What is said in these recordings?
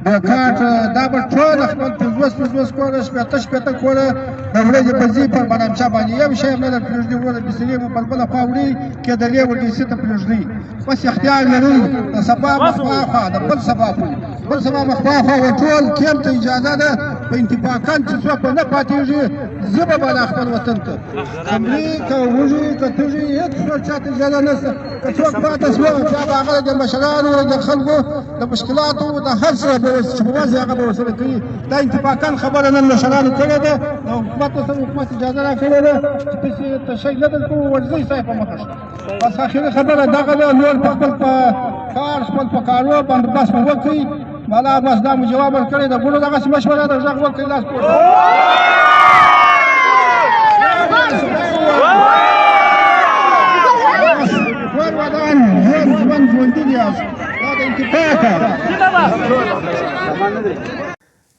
بکاټ دا به ټول خپل پنځوس کوره شپېته کوره د ورځې په ځي پر بنامچا باندې یو شی هم نه در پرېږدي، وروره بسترې مو پر بله خوا وړي، کېدلې ورډیسي ته پرېږدي. بس اختیار لرئ د سبا مخوا خوا د بل سبا پورې، بل سبا مخوا خوا ټول کیمپ ته اجازه ده، په انتفاقاً چې څوک به نه پاتېږي، زه به بالا خپل وطن ته خبرې که وږي که تږي هېڅ څوک چاته اجازه نشته. که څوک پاته شوه بیا به هغه د مشرانو د خلکو د مشکلاتو د هر څه چې په وضع هغه به ورسره کوي. دا انتفاقاً خبره نن مشرانو کړې ده، د حکومت سره حکومت اجازه راکړې ده چې تاسې تشی نه درکوو، ورځئ ستاسې په مخه شه. بس آخري خبره دغه ده، نور په خپل په کار خپل په کارو بندوبست مو وکړئ. والا بس دا مو جواب ورکړی د ګلو دغسې مشوره ده، غږ وکړئ، لاس پورته. ټول ودان ژوند ژوندي یاست، دا د انتفاق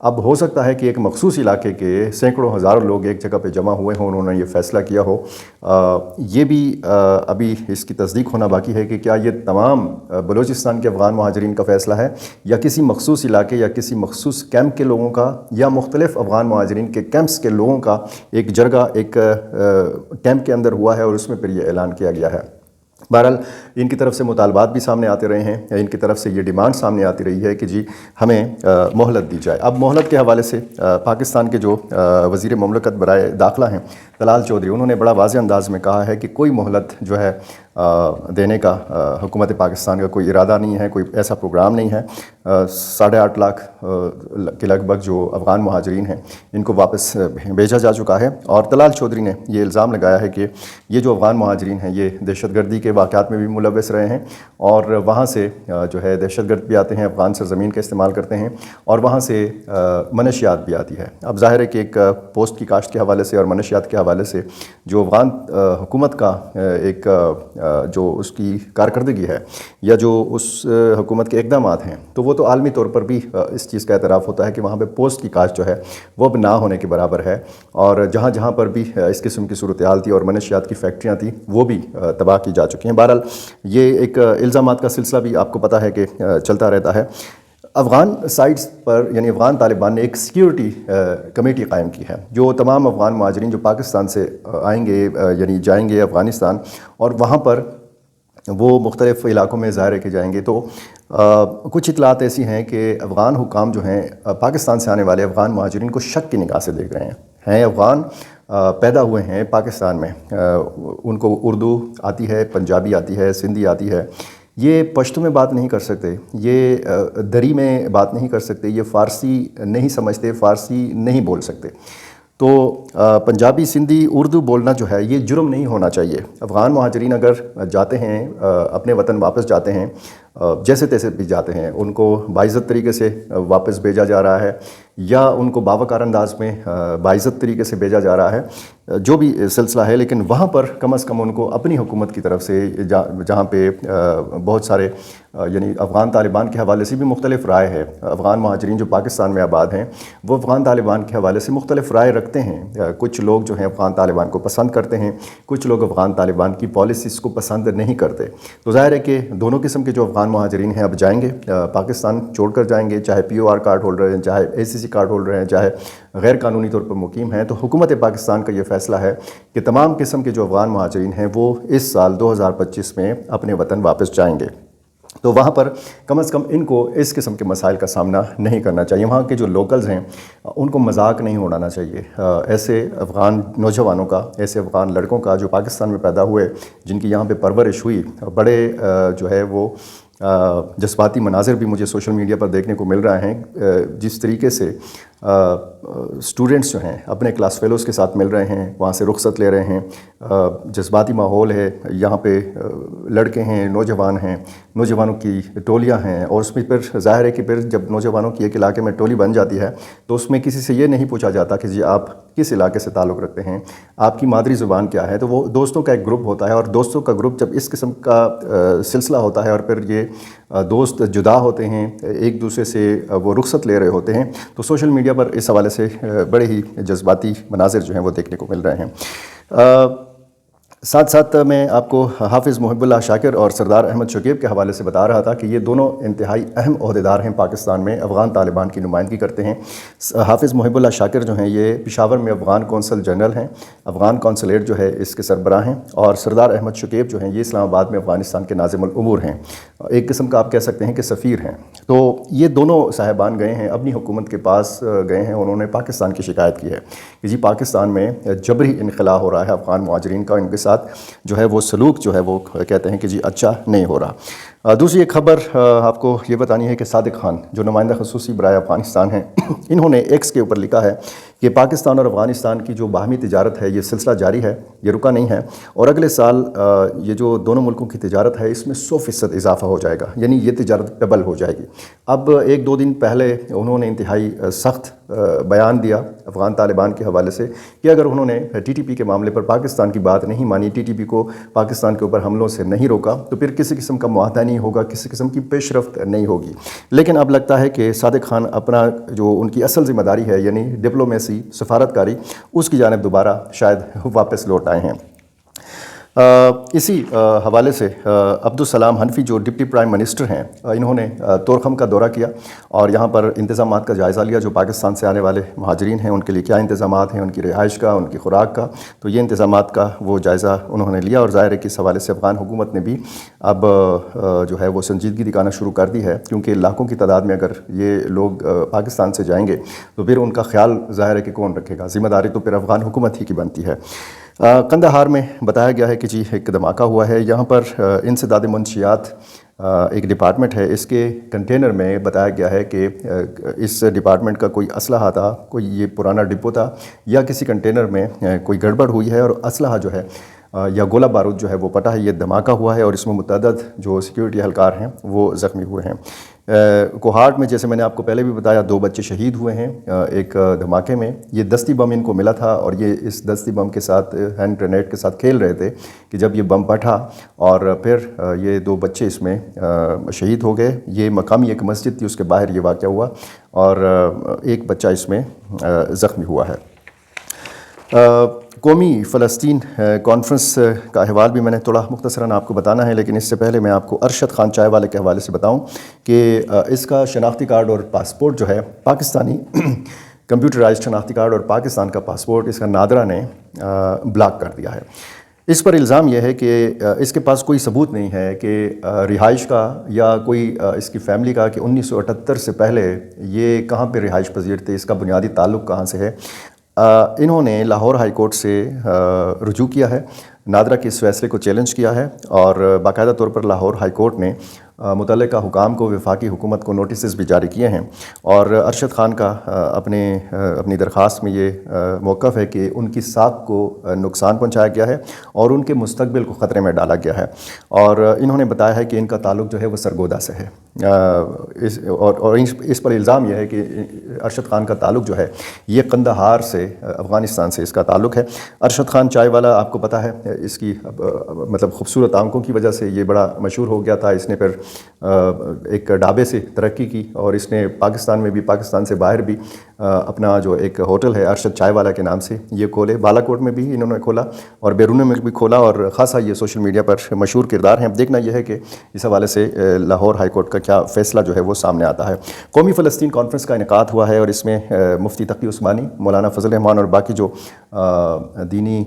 اب ہو سکتا ہے کہ ایک مخصوص علاقے کے سینکڑوں ہزاروں لوگ ایک جگہ پہ جمع ہوئے ہوں، انہوں نے یہ فیصلہ کیا ہو۔ یہ بھی ابھی اس کی تصدیق ہونا باقی ہے کہ کیا یہ تمام بلوچستان کے افغان مہاجرین کا فیصلہ ہے یا کسی مخصوص علاقے یا کسی مخصوص کیمپ کے لوگوں کا یا مختلف افغان مہاجرین کے کیمپس کے لوگوں کا ایک جرگہ ایک کیمپ کے اندر ہوا ہے اور اس میں پھر یہ اعلان کیا گیا ہے۔ بہرحال ان کی طرف سے مطالبات بھی سامنے آتے رہے ہیں، ان کی طرف سے یہ ڈیمانڈ سامنے آتی رہی ہے کہ جی ہمیں مہلت دی جائے۔ اب مہلت کے حوالے سے پاکستان کے جو وزیر مملکت برائے داخلہ ہیں طلال چودھری، انہوں نے بڑا واضح انداز میں کہا ہے کہ کوئی مہلت جو ہے دینے کا حکومت پاکستان کا کوئی ارادہ نہیں ہے، کوئی ایسا پروگرام نہیں ہے۔ 8.5 لاکھ کے لگ بھگ جو افغان مہاجرین ہیں ان کو واپس بھیجا جا چکا ہے، اور طلال چودھری نے یہ الزام لگایا ہے کہ یہ جو افغان مہاجرین ہیں یہ دہشت گردی کے واقعات میں بھی ملوث رہے ہیں، اور وہاں سے جو ہے دہشت گرد بھی آتے ہیں، افغان سرزمین کا استعمال کرتے ہیں، اور وہاں سے منشیات بھی آتی ہے۔ اب ظاہر ہے کہ ایک پوسٹ کی کاشت کے حوالے سے اور منشیات کے حوالے سے جو افغان حکومت کا ایک جو اس کی کارکردگی ہے یا جو اس حکومت کے اقدامات ہیں، تو وہ تو عالمی طور پر بھی اس چیز کا اعتراف ہوتا ہے کہ وہاں پہ پوسٹ کی کاشت جو ہے وہ اب نہ ہونے کے برابر ہے، اور جہاں جہاں پر بھی اس قسم کی صورتحال تھی اور منشیات کی فیکٹریاں تھیں وہ بھی تباہ کی جا چکی ہیں۔ بہرحال یہ ایک الزامات کا سلسلہ بھی آپ کو پتہ ہے کہ چلتا رہتا ہے۔ افغان سائٹس پر یعنی افغان طالبان نے ایک سیکیورٹی کمیٹی قائم کی ہے، جو تمام افغان مہاجرین جو پاکستان سے آئیں گے یعنی جائیں گے افغانستان اور وہاں پر وہ مختلف علاقوں میں ظاہر کے جائیں گے، تو کچھ اطلاعات ایسی ہیں کہ افغان حکام جو ہیں پاکستان سے آنے والے افغان مہاجرین کو شک کی نگاہ سے دیکھ رہے ہیں افغان پیدا ہوئے ہیں پاکستان میں، ان کو اردو آتی ہے، پنجابی آتی ہے، سندھی آتی ہے، یہ پشتو میں بات نہیں کر سکتے، یہ دری میں بات نہیں کر سکتے، یہ فارسی نہیں سمجھتے، فارسی نہیں بول سکتے، تو پنجابی سندھی اردو بولنا جو ہے یہ جرم نہیں ہونا چاہیے۔ افغان مہاجرین اگر جاتے ہیں اپنے وطن واپس جاتے ہیں، جیسے تیسے بھی جاتے ہیں، ان کو باعزت طریقے سے واپس بھیجا جا رہا ہے یا ان کو باوقار انداز میں باعزت طریقے سے بھیجا جا رہا ہے، جو بھی سلسلہ ہے، لیکن وہاں پر کم از کم ان کو اپنی حکومت کی طرف سے جہاں پہ بہت سارے یعنی افغان طالبان کے حوالے سے بھی مختلف رائے ہے، افغان مہاجرین جو پاکستان میں آباد ہیں وہ افغان طالبان کے حوالے سے مختلف رائے رکھتے ہیں، کچھ لوگ جو ہیں افغان طالبان کو پسند کرتے ہیں، کچھ لوگ افغان طالبان کی پالیسیز کو پسند نہیں کرتے، تو ظاہر ہے کہ دونوں قسم کے جو افغان مہاجرین ہیں اب جائیں گے، پاکستان چھوڑ کر جائیں گے، چاہے POR کارڈ ہولڈر ہیں، چاہے ACC کارڈ ہولڈر ہیں، چاہے غیر قانونی طور پر مقیم ہیں، تو حکومت پاکستان کا یہ فیصلہ ہے کہ تمام قسم کے جو افغان مہاجرین ہیں وہ اس سال 2025 میں اپنے وطن واپس جائیں گے، تو وہاں پر کم از کم ان کو اس قسم کے مسائل کا سامنا نہیں کرنا چاہیے، وہاں کے جو لوکلز ہیں ان کو مذاق نہیں اڑانا چاہیے، ایسے افغان نوجوانوں کا، ایسے افغان لڑکوں کا جو پاکستان میں پیدا ہوئے، جن کی یہاں پہ پرورش ہوئی، بڑے جو ہے وہ جذباتی مناظر بھی مجھے سوشل میڈیا پر دیکھنے کو مل رہے ہیں، جس طریقے سے اسٹوڈنٹس جو ہیں اپنے کلاس فیلوز کے ساتھ مل رہے ہیں، وہاں سے رخصت لے رہے ہیں، جذباتی ماحول ہے، یہاں پہ لڑکے ہیں، نوجوانوں کی ٹولیاں ہیں، اور اس میں پھر ظاہر ہے کہ پھر جب نوجوانوں کی ایک علاقے میں ٹولی بن جاتی ہے تو اس میں کسی سے یہ نہیں پوچھا جاتا کہ جی آپ کس علاقے سے تعلق رکھتے ہیں، آپ کی مادری زبان کیا ہے، تو وہ دوستوں کا ایک گروپ ہوتا ہے، اور دوستوں کا گروپ جب اس قسم کا سلسلہ ہوتا ہے اور پھر یہ دوست جدا ہوتے ہیں، ایک دوسرے سے وہ رخصت لے رہے ہوتے ہیں، تو سوشل میڈیا پر اس حوالے سے بڑے ہی جذباتی مناظر جو ہیں وہ دیکھنے کو مل رہے ہیں۔ ساتھ ساتھ میں آپ کو حافظ محب اللہ شاکر اور سردار احمد شکیب کے حوالے سے بتا رہا تھا کہ یہ دونوں انتہائی اہم عہدیدار ہیں، پاکستان میں افغان طالبان کی نمائندگی کرتے ہیں۔ حافظ محب اللہ شاکر جو ہیں یہ پشاور میں افغان کونسل جنرل ہیں، افغان کونسلیٹ جو ہے اس کے سربراہ ہیں، اور سردار احمد شکیب جو ہیں یہ اسلام آباد میں افغانستان کے ناظم الامور ہیں، ایک قسم کا آپ کہہ سکتے ہیں کہ سفیر ہیں۔ تو یہ دونوں صاحبان گئے ہیں، اپنی حکومت کے پاس گئے ہیں، انہوں نے پاکستان کی شکایت کی ہے کہ جی پاکستان میں جبری انخلا ہو رہا ہے افغان مہاجرین کا، ان کے ساتھ جو ہے وہ سلوک جو ہے وہ کہتے ہیں کہ جی اچھا نہیں ہو رہا۔ دوسری ایک خبر آپ کو یہ بتانی ہے کہ صادق خان جو نمائندہ خصوصی برائے افغانستان ہیں، انہوں نے ایکس کے اوپر لکھا ہے کہ پاکستان اور افغانستان کی جو باہمی تجارت ہے یہ سلسلہ جاری ہے، یہ رکا نہیں ہے، اور اگلے سال یہ جو دونوں ملکوں کی تجارت ہے اس میں 100% اضافہ ہو جائے گا، یعنی یہ تجارت ڈبل ہو جائے گی۔ اب ایک دو دن پہلے انہوں نے انتہائی سخت بیان دیا افغان طالبان کے حوالے سے کہ اگر انہوں نے TTP کے معاملے پر پاکستان کی بات نہیں مانی، TTP کو پاکستان کے اوپر حملوں سے نہیں روکا، تو پھر کسی قسم کا معاہدہ نہیں نہیں ہوگا, کسی قسم کی پیش رفت نہیں ہوگی. لیکن اب لگتا ہے کہ صادق خان اپنا جو ان کی اصل ذمہ داری ہے یعنی ڈپلومیسی, سفارتکاری, اس کی جانب دوبارہ شاید واپس لوٹ آئے ہیں. اسی حوالے سے عبدالسلام حنفی جو ڈپٹی پرائم منسٹر ہیں, انہوں نے طورخم کا دورہ کیا اور یہاں پر انتظامات کا جائزہ لیا. جو پاکستان سے آنے والے مہاجرین ہیں ان کے لیے کیا انتظامات ہیں, ان کی رہائش کا, ان کی خوراک کا, تو یہ انتظامات کا وہ جائزہ انہوں نے لیا. اور ظاہر ہے کہ اس حوالے سے افغان حکومت نے بھی اب جو ہے وہ سنجیدگی دکھانا شروع کر دی ہے, کیونکہ لاکھوں کی تعداد میں اگر یہ لوگ پاکستان سے جائیں گے تو پھر ان کا خیال ظاہر ہے کہ کون رکھے گا, ذمہ داری تو پھر افغان حکومت ہی کی بنتی ہے. قندھار میں بتایا گیا ہے کہ جی ایک دھماکہ ہوا ہے. یہاں پر انسداد منشیات ایک ڈپارٹمنٹ ہے, اس کے کنٹینر میں بتایا گیا ہے کہ اس ڈپارٹمنٹ کا کوئی اسلحہ تھا, کوئی یہ پرانا ڈپو تھا یا کسی کنٹینر میں کوئی گڑبڑ ہوئی ہے اور اسلحہ جو ہے یا گولہ بارود جو ہے وہ پٹا ہے. یہ دھماکہ ہوا ہے اور اس میں متعدد جو سیکیورٹی اہلکار ہیں وہ زخمی ہوئے ہیں. کوہاٹ میں جیسے میں نے آپ کو پہلے بھی بتایا 2 بچے شہید ہوئے ہیں ایک دھماکے میں. یہ دستی بم ان کو ملا تھا اور یہ اس دستی بم کے ساتھ ہینڈ گرینیڈ کے ساتھ کھیل رہے تھے کہ جب یہ بم پھٹا اور پھر یہ 2 بچے اس میں شہید ہو گئے. یہ مقامی ایک مسجد تھی, اس کے باہر یہ واقعہ ہوا اور ایک بچہ اس میں زخمی ہوا ہے. قومی فلسطین کانفرنس کا احوال بھی میں نے تھوڑا مختصراً آپ کو بتانا ہے, لیکن اس سے پہلے میں آپ کو ارشد خان چائے والے کے حوالے سے بتاؤں کہ اس کا شناختی کارڈ اور پاسپورٹ جو ہے پاکستانی کمپیوٹرائزڈ شناختی کارڈ اور پاکستان کا پاسپورٹ اس کا نادرا نے بلاک کر دیا ہے. اس پر الزام یہ ہے کہ اس کے پاس کوئی ثبوت نہیں ہے کہ رہائش کا یا کوئی اس کی فیملی کا کہ 1978 سے پہلے یہ کہاں پہ رہائش پذیر تھے, اس کا بنیادی تعلق کہاں سے ہے. انہوں نے لاہور ہائی کورٹ سے رجوع کیا ہے, نادرا کے اس فیصلے کو چیلنج کیا ہے اور باقاعدہ طور پر لاہور ہائی کورٹ نے متعلقہ حکام کو, وفاقی حکومت کو نوٹسز بھی جاری کیے ہیں. اور ارشد خان کا اپنی درخواست میں یہ موقف ہے کہ ان کی ساکھ کو نقصان پہنچایا گیا ہے اور ان کے مستقبل کو خطرے میں ڈالا گیا ہے. اور انہوں نے بتایا ہے کہ ان کا تعلق جو ہے وہ سرگودا سے ہے. اور اس پر الزام یہ ہے کہ ارشد خان کا تعلق جو ہے یہ قندھار سے, افغانستان سے اس کا تعلق ہے. ارشد خان چائے والا آپ کو پتہ ہے اس کی مطلب خوبصورت آنکھوں کی وجہ سے یہ بڑا مشہور ہو گیا تھا. اس نے پھر ایک ڈھابے سے ترقی کی اور اس نے پاکستان میں بھی, پاکستان سے باہر بھی اپنا جو ایک ہوٹل ہے ارشد چائے والا کے نام سے یہ کھولے. بالا کوٹ میں بھی انہوں نے کھولا اور بیرون ملک بھی کھولا اور خاصا یہ سوشل میڈیا پر مشہور کردار ہیں. اب دیکھنا یہ ہے کہ اس حوالے سے لاہور ہائی کورٹ کا کیا فیصلہ جو ہے وہ سامنے آتا ہے. قومی فلسطین کانفرنس کا انعقاد ہوا ہے اور اس میں مفتی تقی عثمانی, مولانا فضل الرحمان اور باقی جو دینی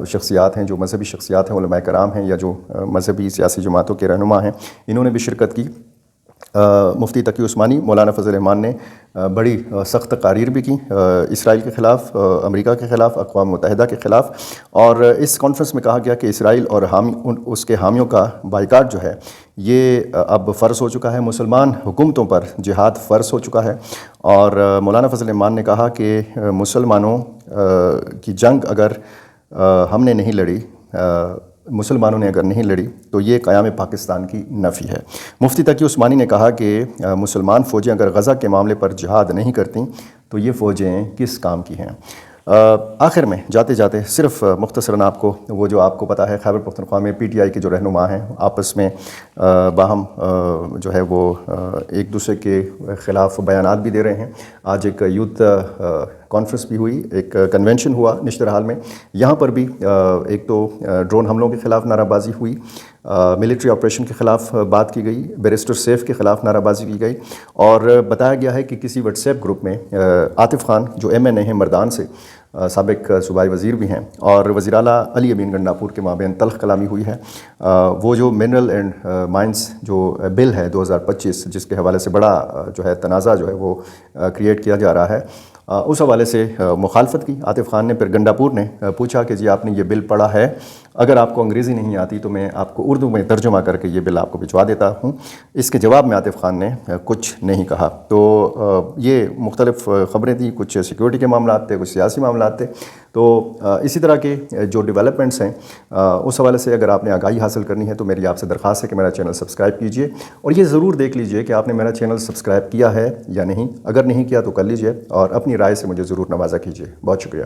شخصیات ہیں, جو مذہبی شخصیات ہیں, علماء کرام ہیں یا جو مذہبی سیاسی جماعتوں کے رہنما ہیں, انہوں نے بھی شرکت کی. مفتی تقی عثمانی, مولانا فضل الرحمان نے بڑی سخت تقاریر بھی کی اسرائیل کے خلاف, امریکہ کے خلاف, اقوام متحدہ کے خلاف. اور اس کانفرنس میں کہا گیا کہ اسرائیل اور اس کے حامیوں کا بائیکاٹ جو ہے یہ اب فرض ہو چکا ہے, مسلمان حکومتوں پر جہاد فرض ہو چکا ہے. اور مولانا فضل الرحمان نے کہا کہ مسلمانوں کی جنگ اگر ہم نے نہیں لڑی, مسلمانوں نے اگر نہیں لڑی تو یہ قیام پاکستان کی نفی ہے. مفتی تقی عثمانی نے کہا کہ مسلمان فوجیں اگر غزہ کے معاملے پر جہاد نہیں کرتیں تو یہ فوجیں کس کام کی ہیں. آخر میں جاتے جاتے صرف مختصراً آپ کو وہ جو آپ کو پتہ ہے خیبر پختونخوا میں پی ٹی آئی کے جو رہنما ہیں آپس میں باہم جو ہے وہ ایک دوسرے کے خلاف بیانات بھی دے رہے ہیں. آج ایک یوتھ کانفرنس بھی ہوئی, ایک کنونشن ہوا نشتر حال میں. یہاں پر بھی ایک تو ڈرون حملوں کے خلاف نعرہ بازی ہوئی, ملٹری آپریشن کے خلاف بات کی گئی, بیرسٹر سیف کے خلاف نعرہ بازی کی گئی. اور بتایا گیا ہے کہ کسی واٹس ایپ گروپ میں عاطف خان جو ایم این اے ہیں مردان سے, سابق صوبائی وزیر بھی ہیں, اور وزیر اعلیٰ علی امین گنڈاپور کے مابین تلخ کلامی ہوئی ہے. وہ جو منرل اینڈ مائنز جو بل ہے 2025 جس کے حوالے سے بڑا جو ہے تنازع جو ہے وہ کریٹ کیا جا رہا ہے, اس حوالے سے مخالفت کی عاطف خان نے. پھر گنڈاپور نے پوچھا کہ جی آپ نے یہ بل پڑھا ہے, اگر آپ کو انگریزی نہیں آتی تو میں آپ کو اردو میں ترجمہ کر کے یہ بل آپ کو بھجوا دیتا ہوں. اس کے جواب میں عاطف خان نے کچھ نہیں کہا. تو یہ مختلف خبریں تھیں, کچھ سیکیورٹی کے معاملات تھے, کچھ سیاسی معاملات تھے. تو اسی طرح کے جو ڈیولپمنٹس ہیں اس حوالے سے اگر آپ نے آگاہی حاصل کرنی ہے تو میری آپ سے درخواست ہے کہ میرا چینل سبسکرائب کیجئے, اور یہ ضرور دیکھ لیجئے کہ آپ نے میرا چینل سبسکرائب کیا ہے یا نہیں. اگر نہیں کیا تو کر لیجئے اور اپنی رائے سے مجھے ضرور نوازا کیجئے. بہت شکریہ.